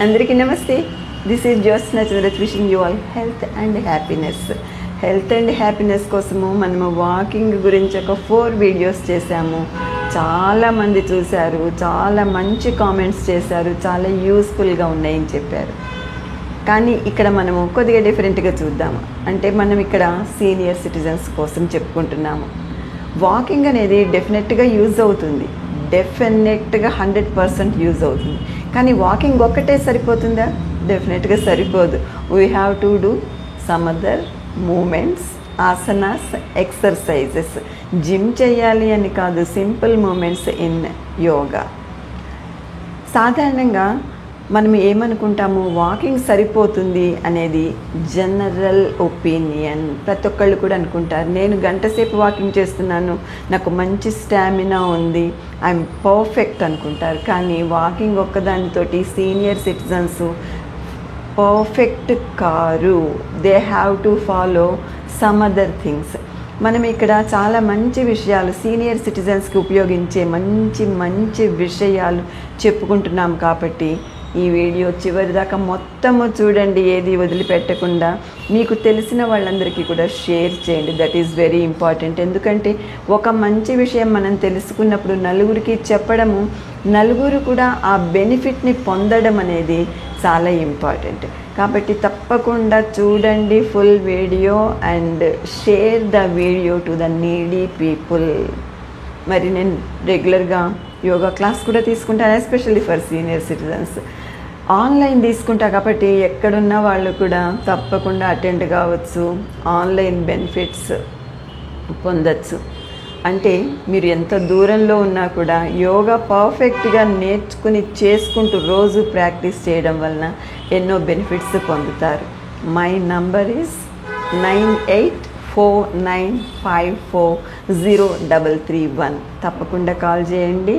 అందరికీ నమస్తే. This is Jyotsna Chandrat wishing you all health and happiness. Health and happiness కోసము మనము వాకింగ్ గురించి ఒక 4 వీడియోస్ చేశాము. చాలామంది చూశారు, చాలా మంచి కామెంట్స్ చేశారు, చాలా యూస్ఫుల్గా ఉన్నాయని చెప్పారు. కానీ ఇక్కడ మనము కొద్దిగా డిఫరెంట్గా చూద్దాము. అంటే మనం ఇక్కడ సీనియర్ సిటిజన్స్ కోసం చెప్పుకుంటున్నాము. వాకింగ్ అనేది డెఫినెట్గా యూజ్ అవుతుంది, డెఫినెట్గా 100% యూజ్ అవుతుంది. కానీ వాకింగ్ ఒక్కటే సరిపోతుందా? డెఫినెట్గా సరిపోదు. We have to do some other movements, asanas, exercises. Gym చేయాలి అని కాదు, సింపుల్ మూమెంట్స్ ఇన్ యోగా. సాధారణంగా మనం ఏమనుకుంటాము, వాకింగ్ సరిపోతుంది అనేది జనరల్ ఒపీనియన్. ప్రతి ఒక్కళ్ళు కూడా అనుకుంటారు, నేను గంట సేపు వాకింగ్ చేస్తున్నాను, నాకు మంచి స్టామినా ఉంది, ఐఎమ్ పర్ఫెక్ట్ అనుకుంటారు. కానీ వాకింగ్ ఒక్కదానితోటి సీనియర్ సిటిజన్స్ పర్ఫెక్ట్ కారు. They have to follow some other things. మనం ఇక్కడ చాలా మంచి విషయాలు, సీనియర్ సిటిజన్స్కి ఉపయోగించే మంచి మంచి విషయాలు చెప్పుకుంటున్నాం. కాబట్టి ఈ వీడియో చివరి దాకా మొత్తము చూడండి, ఏది వదిలిపెట్టకుండా. మీకు తెలిసిన వాళ్ళందరికీ కూడా షేర్ చేయండి. That is very important. ఎందుకంటే ఒక మంచి విషయం మనం తెలుసుకున్నప్పుడు నలుగురికి చెప్పడము, నలుగురు కూడా ఆ బెనిఫిట్ని పొందడం అనేది చాలా ఇంపార్టెంట్. కాబట్టి తప్పకుండా చూడండి full video and share the video to the needy people. మరి నేను రెగ్యులర్గా యోగా క్లాస్ కూడా తీసుకుంటాను, especially for senior citizens. Online తీసుకుంటా కాబట్టి ఎక్కడున్న వాళ్ళు కూడా తప్పకుండా అటెండ్ కావచ్చు, ఆన్లైన్ బెనిఫిట్స్ పొందచ్చు. అంటే మీరు ఎంత దూరంలో ఉన్నా కూడా యోగా పర్ఫెక్ట్గా నేర్చుకుని చేసుకుంటూ రోజు ప్రాక్టీస్ చేయడం వలన ఎన్నో బెనిఫిట్స్ పొందుతారు. My number is 9849540331. తప్పకుండా కాల్ చేయండి,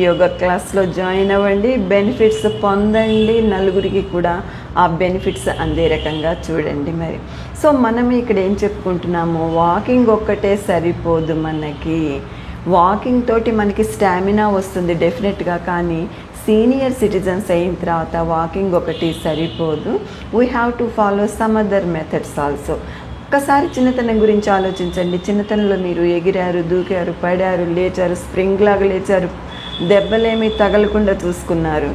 యోగా క్లాస్లో జాయిన్ అవ్వండి, బెనిఫిట్స్ పొందండి, నలుగురికి కూడా ఆ బెనిఫిట్స్ అందే రకంగా చూడండి. మరి సో మనం ఇక్కడ ఏం చెప్పుకుంటున్నాము, వాకింగ్ ఒక్కటే సరిపోదు మనకి. వాకింగ్ తోటి మనకి స్టామినా వస్తుంది డెఫినెట్గా. కానీ సీనియర్ సిటిజన్స్ అయిన తర్వాత వాకింగ్ ఒకటి సరిపోదు. We have to follow some other methods also. ఒక్కసారి చిన్నతనం గురించి ఆలోచించండి. చిన్నతనంలో మీరు ఎగిరారు, దూకారు, పడారు, లేచారు, స్ప్రింగ్ లాగా లేచారు, దెబ్బలేమీ తగలకుండా చూసుకున్నారు.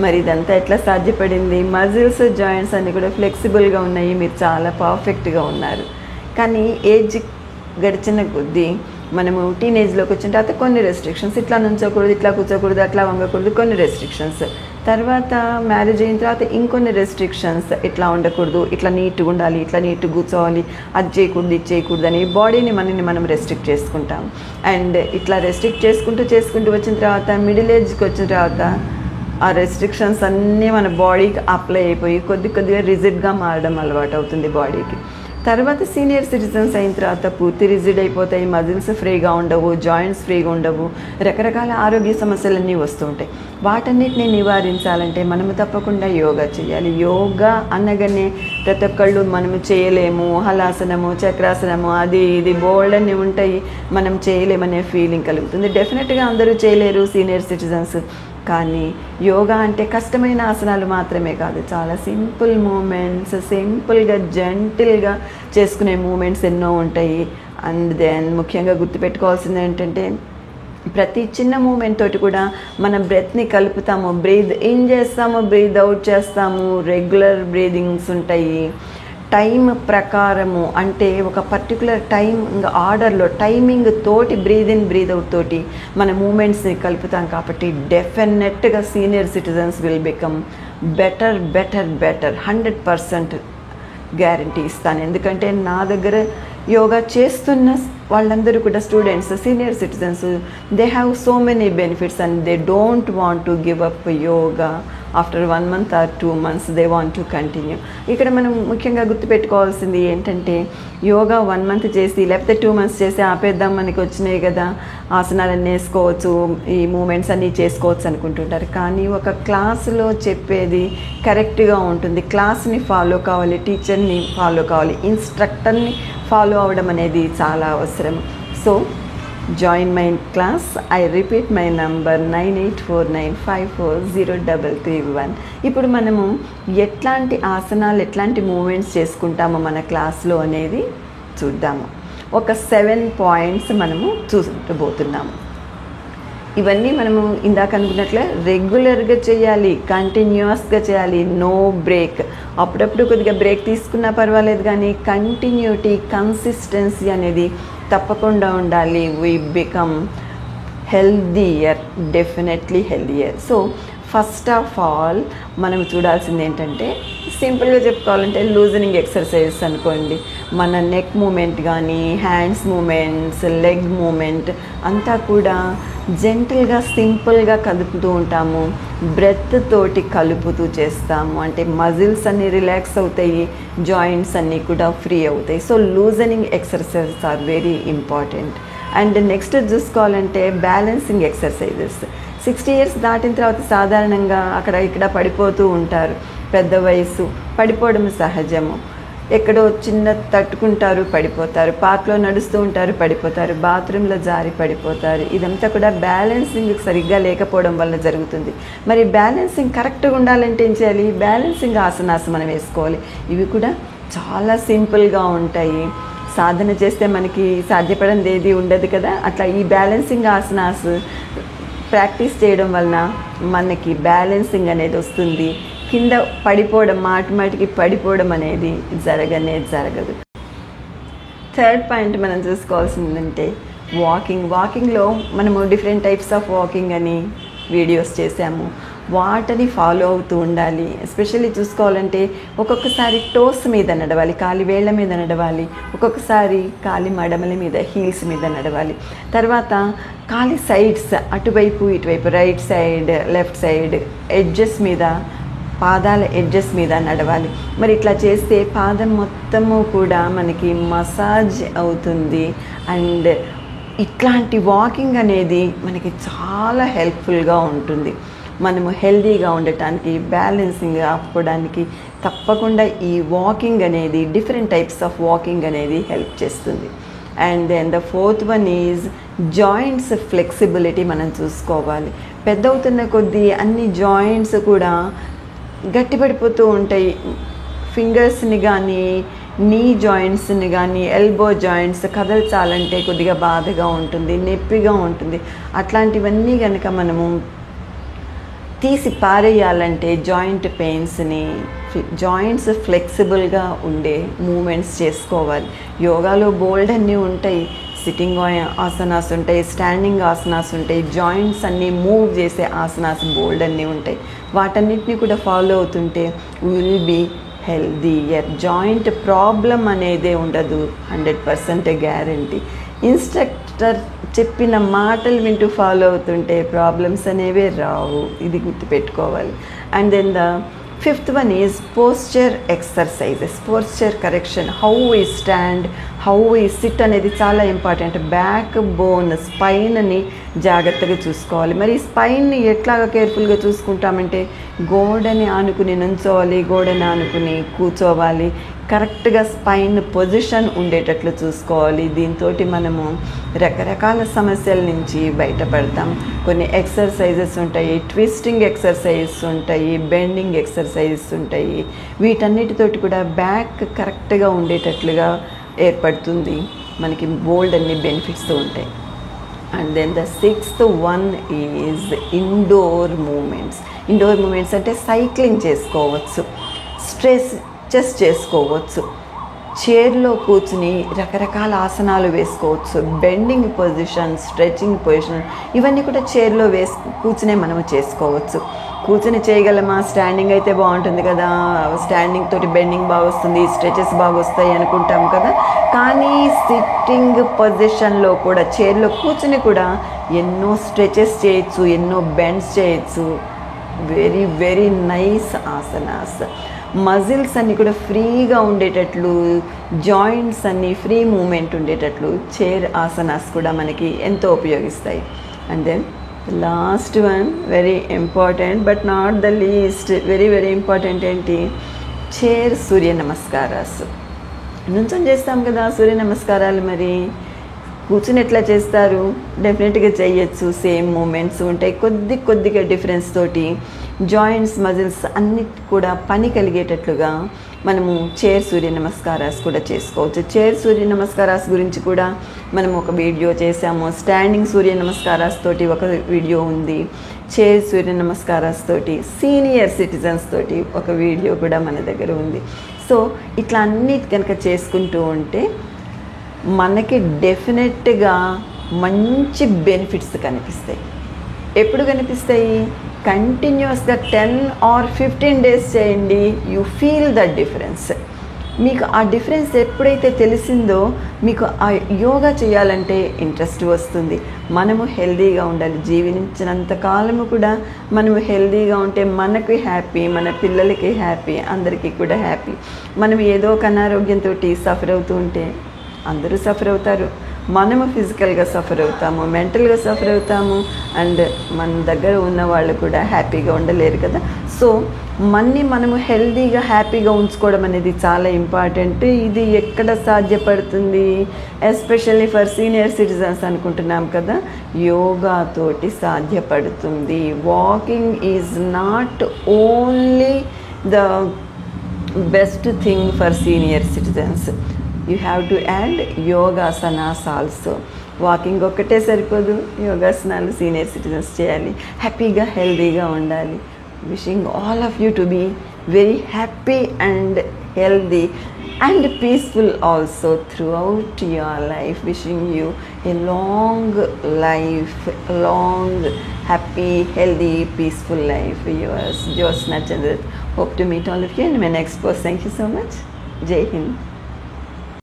మరి ఇదంతా ఎట్లా సాధ్యపడింది? మజిల్స్, జాయింట్స్ అన్నీ కూడా ఫ్లెక్సిబుల్గా ఉన్నాయి, మీరు చాలా పర్ఫెక్ట్గా ఉన్నారు. కానీ ఏజ్ గడిచిన కొద్దీ మనము టీనేజ్లోకి వచ్చిన తర్వాత కొన్ని రెస్ట్రిక్షన్స్, ఇట్లా నుంచోకూడదు, ఇట్లా కూర్చోకూడదు, అట్లా వంగకూడదు, కొన్ని రెస్ట్రిక్షన్స్. తర్వాత మ్యారేజ్ అయిన తర్వాత ఇంకొన్ని రెస్ట్రిక్షన్స్, ఇట్లా ఉండకూడదు, ఇట్లా నీట్గా ఉండాలి, ఇట్లా నీట్గా కూర్చోవాలి, అది చేయకూడదు, ఇది చేయకూడదు అని బాడీని మనం రెస్ట్రిక్ట్ చేసుకుంటాం. అండ్ ఇట్లా రెస్ట్రిక్ట్ చేసుకుంటూ వచ్చిన తర్వాత మిడిల్ ఏజ్కి వచ్చిన తర్వాత ఆ రెస్ట్రిక్షన్స్ అన్నీ మన బాడీకి అప్లై అయిపోయి కొద్దిగా రిజిడ్గా మారడం అలవాటు అవుతుంది బాడీకి. తర్వాత సీనియర్ సిటిజన్స్ అయిన తర్వాత పూర్తి రిజిడ్ అయిపోతాయి, మజిల్స్ ఫ్రీగా ఉండవు, జాయింట్స్ ఫ్రీగా ఉండవు, రకరకాల ఆరోగ్య సమస్యలన్నీ వస్తూ ఉంటాయి. వాటన్నిటిని నివారించాలంటే మనము తప్పకుండా యోగా చేయాలి. యోగా అనగానే ప్రతి ఒక్కళ్ళు మనము చేయలేము, హలాసనము, చక్రాసనము, అది ఇది బోల్డ్ అన్నీ ఉంటాయి, మనం చేయలేమనే ఫీలింగ్ కలుగుతుంది. డెఫినెట్గా అందరూ చేయలేరు సీనియర్ సిటిజన్స్. కానీ యోగా అంటే కష్టమైన ఆసనాలు మాత్రమే కాదు, చాలా సింపుల్ మూమెంట్స్, సింపుల్గా జెంటిల్గా చేసుకునే మూమెంట్స్ ఎన్నో ఉంటాయి. అండ్ దెన్ ముఖ్యంగా గుర్తుపెట్టుకోవాల్సింది ఏంటంటే, ప్రతి చిన్న మూమెంట్ తోటి కూడా మన బ్రెత్ని కలుపుతాము, బ్రీద్ ఇన్ చేస్తాము, బ్రీద్ అవుట్ చేస్తాము, రెగ్యులర్ బ్రీదింగ్స్ ఉంటాయి. టైం ప్రకారము, అంటే ఒక పర్టికులర్ టైం ఆర్డర్లో టైమింగ్ తోటి బ్రీద్ ఇన్ బ్రీద్ అవుట్ తోటి మన మూమెంట్స్ని కలుపుతాం. కాబట్టి డెఫినెట్గా senior citizens will become better 100% guarantee ఇస్తాను. ఎందుకంటే నా దగ్గర యోగా చేస్తున్న వాళ్ళందరూ కూడా students, senior citizens, they have so many benefits and they don't want to give up yoga after 1 month or 2 months. They want to continue. ఇక్కడ మనం ముఖ్యంగా గుర్తుపెట్టుకోవాల్సింది ఏంటంటే, యోగా 1 month చేసి లేకపోతే 2 months చేసి ఆపేద్దాం, మనకి వచ్చినాయి కదా ఆసనాలన్నీ వేసుకోవచ్చు, ఈ మూమెంట్స్ అన్నీ చేసుకోవచ్చు అనుకుంటుంటారు. కానీ ఒక క్లాసులో చెప్పేది కరెక్ట్గా ఉంటుంది, క్లాస్ని ఫాలో కావాలి, టీచర్ని ఫాలో కావాలి, ఇన్స్ట్రక్టర్ని ఫాలో అవ్వడం అనేది చాలా అవసరం. So join my class. I repeat my number 9849540331. ఇప్పుడు మనము ఎట్లాంటి ఆసనాలు, ఎట్లాంటి మూమెంట్స్ చేసుకుంటామో మన క్లాస్లో అనేది చూద్దాము. ఒక 7 పాయింట్స్ మనము చూసుకోబోతున్నాము. ఇవన్నీ మనము ఇందాక అనుకున్నట్లే రెగ్యులర్గా చేయాలి, కంటిన్యూస్గా చేయాలి, నో బ్రేక్. అప్పుడప్పుడు కొద్దిగా బ్రేక్ తీసుకున్నా పర్వాలేదు, కానీ కంటిన్యూటీ, కన్సిస్టెన్సీ అనేది తప్పకుండా ఉండాలి. We become healthier, definitely healthier. So first of all మనం చూడాల్సింది ఏంటంటే, సింపుల్గా చెప్పుకోవాలంటే లూజనింగ్ ఎక్సర్సైజెస్ అనుకోండి. మన నెక్ మూమెంట్ కానీ, హ్యాండ్స్ మూమెంట్స్, లెగ్ మూమెంట్ అంతా కూడా జెంటిల్గా, సింపుల్గా కలుపుతూ ఉంటాము. బ్రెత్ తోటి కలుపుతూ చేస్తాము. అంటే మజిల్స్ అన్నీ రిలాక్స్ అవుతాయి, జాయింట్స్ అన్నీ కూడా ఫ్రీ అవుతాయి. So loosening exercises are very important. And next చూసుకోవాలంటే బ్యాలెన్సింగ్ ఎక్సర్సైజెస్. 60 years దాటిన తర్వాత సాధారణంగా అక్కడ ఇక్కడ పడిపోతూ ఉంటారు. పెద్ద వయసు, పడిపోవడం సహజము. ఎక్కడో చిన్న తట్టుకుంటారు, పడిపోతారు. పార్క్లో నడుస్తూ ఉంటారు, పడిపోతారు. బాత్రూంలో జారి పడిపోతారు. ఇదంతా కూడా బ్యాలెన్సింగ్ సరిగ్గా లేకపోవడం వల్ల జరుగుతుంది. మరి బ్యాలెన్సింగ్ కరెక్ట్గా ఉండాలంటే ఏం చేయాలి? బ్యాలెన్సింగ్ ఆసనాస్ మనం వేసుకోవాలి. ఇవి కూడా చాలా సింపుల్గా ఉంటాయి. సాధన చేస్తే మనకి సాధ్యపడనిది ఏది ఉండదు కదా. అట్లా ఈ బ్యాలెన్సింగ్ ఆసనాస్ ప్రాక్టీస్ చేయడం వలన మనకి బ్యాలెన్సింగ్ అనేది వస్తుంది. కింద పడిపోవడం, మాటిమాటికి పడిపోవడం అనేది జరగదు. థర్డ్ పాయింట్ మనం చూసుకోవాల్సిందంటే వాకింగ్లో మనము డిఫరెంట్ టైప్స్ ఆఫ్ వాకింగ్ అని వీడియోస్ చేసాము. వాటిని ఫాలో అవుతూ ఉండాలి. ఎస్పెషల్లీ చూసుకోవాలంటే ఒక్కొక్కసారి టోస్ మీద నడవాలి, కాలి వేళ్ల మీద నడవాలి. ఒక్కొక్కసారి కాలి మడమల మీద, హీల్స్ మీద నడవాలి. తర్వాత కాలి సైడ్స్, అటువైపు ఇటువైపు, right side, left side, edges మీద, పాదాల ఎడ్జెస్ మీద నడవాలి. మరి ఇట్లా చేస్తే పాదం మొత్తము కూడా మనకి మసాజ్ అవుతుంది. అండ్ ఇట్లాంటి వాకింగ్ అనేది మనకి చాలా హెల్ప్ఫుల్గా ఉంటుంది. మనము హెల్దీగా ఉండటానికి, బ్యాలెన్సింగ్ ఆపుకోవడానికి తప్పకుండా ఈ వాకింగ్ అనేది, డిఫరెంట్ టైప్స్ ఆఫ్ వాకింగ్ అనేది హెల్ప్ చేస్తుంది. And then the fourth one is joints flexibility. మనం చూసుకోవాలి. పెద్దవుతున్న కొద్దీ అన్ని జాయింట్స్ కూడా గట్టిపడిపోతూ ఉంటాయి. ఫింగర్స్ని కానీ, నీ జాయింట్స్ని కానీ, ఎల్బో జాయింట్స్ కదల్చాలంటే కొద్దిగా బాధగా ఉంటుంది, నొప్పిగా ఉంటుంది. అట్లాంటివన్నీ కనుక మనము తీసి పారేయాలంటే జాయింట్ పెయిన్స్ని, జాయింట్స్ ఫ్లెక్సిబుల్గా ఉండే మూమెంట్స్ చేసుకోవాలి. యోగాలో బోల్డ్ అన్నీ ఉంటాయి. సిట్టింగ్ ఆసనాస్ ఉంటాయి, స్టాండింగ్ ఆసనాస్ ఉంటాయి, జాయింట్స్ అన్నీ మూవ్ చేసే ఆసనాస్ బోల్డ్ అన్నీ ఉంటాయి. వాటన్నిటిని కూడా ఫాలో అవుతుంటే will be healthier. Joint problem అనేదే ఉండదు, 100% గ్యారంటీ. ఇన్స్ట్రక్టర్ చెప్పిన మాటలు వింటూ ఫాలో అవుతుంటే ప్రాబ్లమ్స్ అనేవే రావు. ఇది గుర్తుపెట్టుకోవాలి. And then the fifth one is posture exercises, posture correction. How we stand, how we sit అనేది చాలా ఇంపార్టెంట్. బ్యాక్ బోన్, స్పైన్ని జాగ్రత్తగా చూసుకోవాలి. మరి స్పైన్ని ఎట్లాగా కేర్ఫుల్గా చూసుకుంటామంటే గోడని ఆనుకుని నుంచోవాలి, గోడని ఆనుకుని కూర్చోవాలి. కరెక్ట్గా స్పైన్ పొజిషన్ ఉండేటట్లు చూసుకోవాలి. దీంతో మనము రకరకాల సమస్యల నుంచి బయటపడతాం. కొన్ని ఎక్సర్సైజెస్ ఉంటాయి, ట్విస్టింగ్ ఎక్సర్సైజెస్ ఉంటాయి, బెండింగ్ ఎక్సర్సైజెస్ ఉంటాయి. వీటన్నిటితోటి కూడా బ్యాక్ కరెక్ట్గా ఉండేటట్లుగా ఏర్పడుతుంది. మనకి బోల్డ్ అన్ని బెనిఫిట్స్ ఉంటాయి. And then the sixth one is indoor movements. Indoor movements అంటే సైక్లింగ్ చేసుకోవచ్చు, స్ట్రెచెస్ చేసుకోవచ్చు, చైర్లో కూర్చుని రకరకాల ఆసనాలు వేసుకోవచ్చు, బెండింగ్ పొజిషన్, స్ట్రెచింగ్ పొజిషన్, ఇవన్నీ కూడా చైర్లో కూర్చునే మనము చేసుకోవచ్చు. కూర్చుని చేయగలమా? స్టాండింగ్ అయితే బాగుంటుంది కదా, స్టాండింగ్ తోటి బెండింగ్ బాగా వస్తుంది, స్ట్రెచెస్ బాగా వస్తాయి అనుకుంటాం కదా. కానీ సిట్టింగ్ పొజిషన్లో కూడా, చైర్లో కూర్చుని కూడా ఎన్నో స్ట్రెచెస్ చేయొచ్చు, ఎన్నో బెండ్స్ చేయొచ్చు. Very very nice asanas. Muscles అన్నీ కూడా ఫ్రీగా ఉండేటట్లు, జాయింట్స్ అన్నీ ఫ్రీ మూమెంట్ ఉండేటట్లు చైర్ ఆసనాస్ కూడా మనకి ఎంతో ఉపయోగిస్తాయి. And then last one, very important but not the least, very very important ఏంటి? చైర్ సూర్య నమస్కారాస్. నుంచొని చేస్తాం కదా సూర్య నమస్కారాలు. మరి కూర్చుని ఎట్లా చేస్తారు, డెఫినెట్గా చేయొచ్చు. సేమ్ మూమెంట్స్ ఉంటాయి, కొద్దిగా డిఫరెన్స్ తోటి జాయింట్స్ మజిల్స్ అన్ని కూడా పని కలిగేటట్లుగా మనము చైర్ సూర్య నమస్కారాస్ కూడా చేసుకోవచ్చు. చైర్ సూర్య నమస్కారాస్ గురించి కూడా మనం ఒక వీడియో చేసాము. స్టాండింగ్ సూర్య నమస్కారాస్ తోటి ఒక వీడియో ఉంది. చైర్ సూర్య నమస్కారాస్ తోటి సీనియర్ సిటిజన్స్ తోటి ఒక వీడియో కూడా మన దగ్గర ఉంది. సో ఇట్లా అన్నీ కనుక చేసుకుంటూ ఉంటే మనకి డెఫినెట్గా మంచి బెనిఫిట్స్ కనిపిస్తాయి. ఎప్పుడు కనిపిస్తాయి? కంటిన్యూస్గా 10 or 15 days చేయండి, యూ ఫీల్ ద డిఫరెన్స్. మీకు ఆ డిఫరెన్స్ ఎప్పుడైతే తెలిసిందో మీకు ఆ యోగా చేయాలంటే ఇంట్రెస్ట్ వస్తుంది. మనము హెల్దీగా ఉండాలి, జీవించినంత కాలము కూడా మనము హెల్దీగా ఉంటే మనకి హ్యాపీ, మన పిల్లలకి హ్యాపీ, అందరికీ కూడా హ్యాపీ. మనం ఏదో ఒక అనారోగ్యంతో సఫర్ అవుతూ ఉంటే అందరూ సఫర్ అవుతారు. మనము ఫిజికల్గా సఫర్ అవుతాము, మెంటల్గా సఫర్ అవుతాము, అండ్ మన దగ్గర ఉన్న వాళ్ళు కూడా హ్యాపీగా ఉండలేరు కదా. సో మనము హెల్దీగా హ్యాపీగా ఉంచుకోవడం అనేది చాలా ఇంపార్టెంట్. ఇది ఎక్కడ సాధ్యపడుతుంది? ఎస్పెషల్లీ ఫర్ సీనియర్ సిటిజన్స్ అనుకుంటున్నాం కదా, యోగాతోటి సాధ్యపడుతుంది. Walking is not only the best thing for senior citizens. You have to add yogasanas also. Walking ఒక్కటే సరిపోదు, యోగాసనాలు సీనియర్ సిటిజన్స్ చేయాలి, హ్యాపీగా హెల్దీగా ఉండాలి. Wishing all of you to be very happy and healthy and peaceful also throughout your life. Wishing you a long life, long, happy, healthy, peaceful life. Yours, Jyotsna Chandra. Hope to meet all of you in my next post. Thank you so much. Jai Hind.